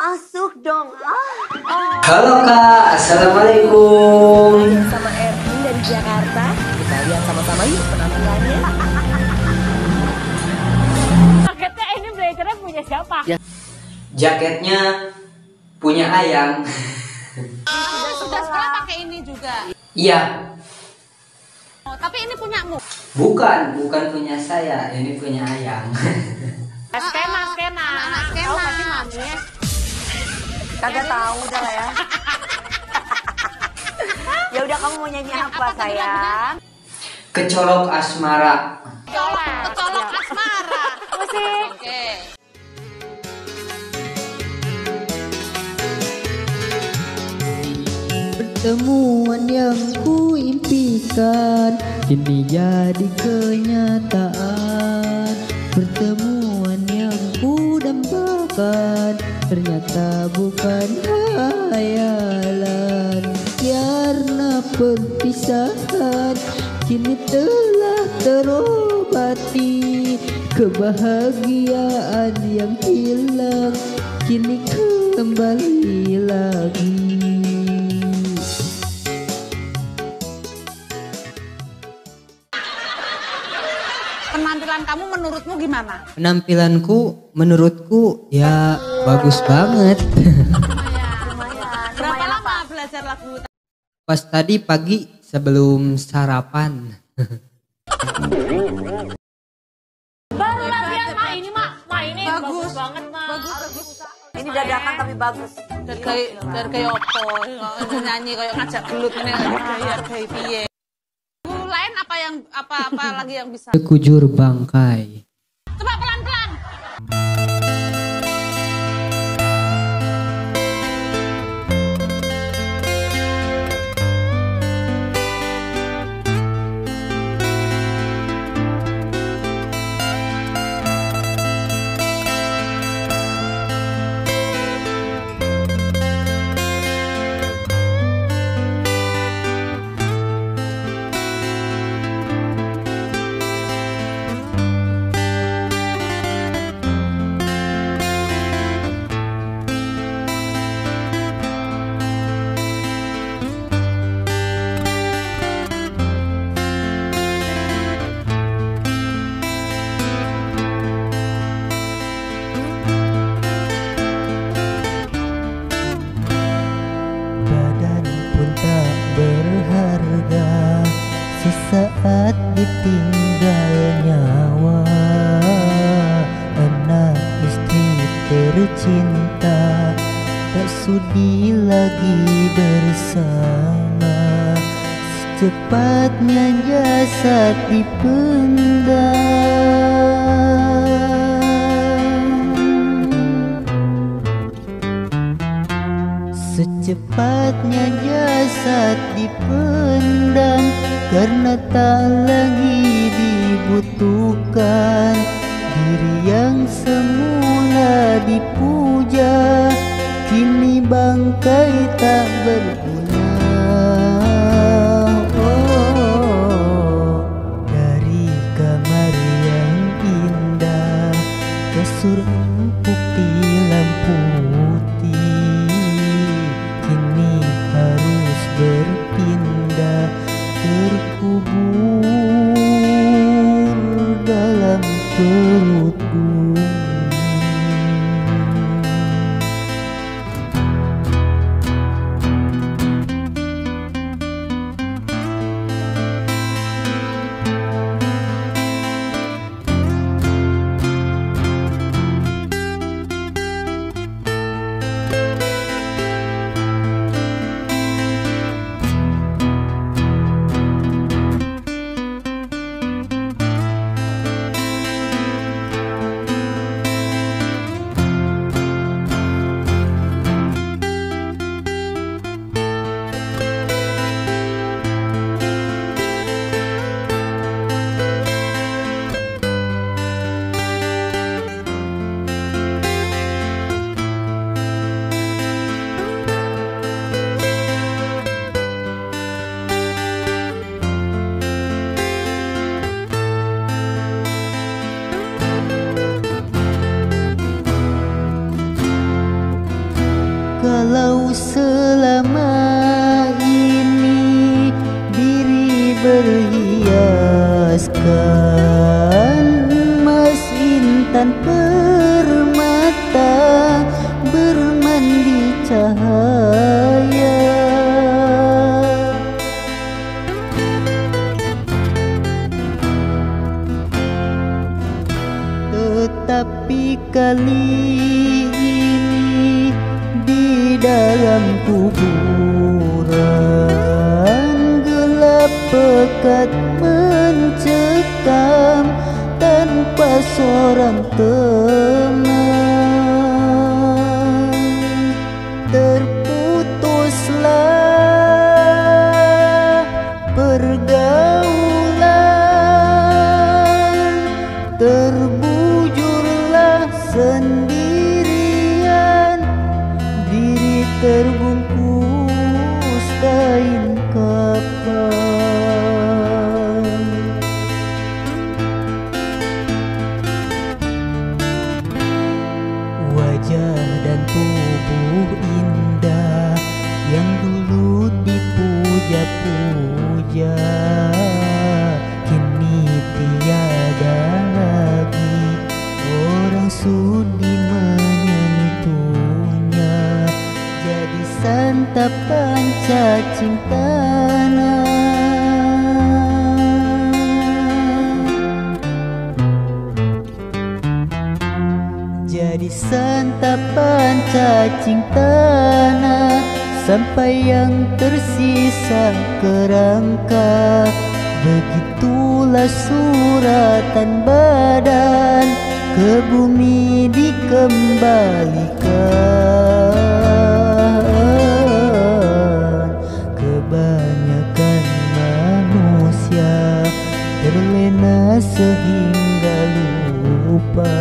Masuk dong. Halo Kak, Assalamualaikum. Sama Erwin dari Jakarta. Kita lihat sama-sama yuk penampilannya. Jaketnya ini blazernya punya siapa? Jaketnya punya Ayang. Sudah sekolah pakai ini juga. Iya. Oh, tapi ini punyamu. Bukan punya saya, ini punya Ayang. Skena. Tahu nggak sih mami? Kagak tahu udah lah ya. Ya udah, kamu mau nyanyi apa sayang? Kecolok asmara. Kecolok asmara. Musik. Oke. Pertemuan yang ku impikan kini jadi kenyataan. Pertemuan yang ku dambakan ternyata bukan hayalan. Karena perpisahan kini telah terobati. Kebahagiaan yang hilang kini kembali lagi. Penampilan kamu menurutmu gimana? Penampilanku menurutku ya bagus banget. Berapa lama belajar lagu? Pas tadi pagi sebelum sarapan. Baru latihan mak ini bagus banget mak. Bagus. Ini dadakan tapi bagus. Dari kayak opo nyanyi kayak ngajak gelut ini kayak piye. Lain apa lagi yang bisa? Sekujur bangkai. Coba pelan-pelan. Badan pun tak berharga sesaat ditinggal nyawa. Anak istri tercinta tak sudi lagi bersama. Secepatnya jasad dipendam. Secepatnya jasad dipendam karena tak lagi dibutuhkan. Diri yang semula dipuja kini bangkai tak berguna. Oh, dari kamar yang indah kasur empuk tilam putih kini harus berpindah terkubur dalam perut bumi. Walau selama ini diri berhiaskan emas intan permata bermandi cahaya, tetapi kali ini di dalam kuburan gelap pekat mencekam tanpa seorang teman. Terputuslah pergaulan, terbujurlah sendirian, diri terbungkus kain kafan. Wajah dan tubuh indah yang dulu dipuja-puja kini tiada lagi orang sudi menyentuhnya, jadi santapan cacing tanah. Jadi santapan cacing tanah sampai yang tersisa kerangka. Begitulah suratan badan ke bumi dikembalikan. Kebanyakan manusia terlena sehingga lupa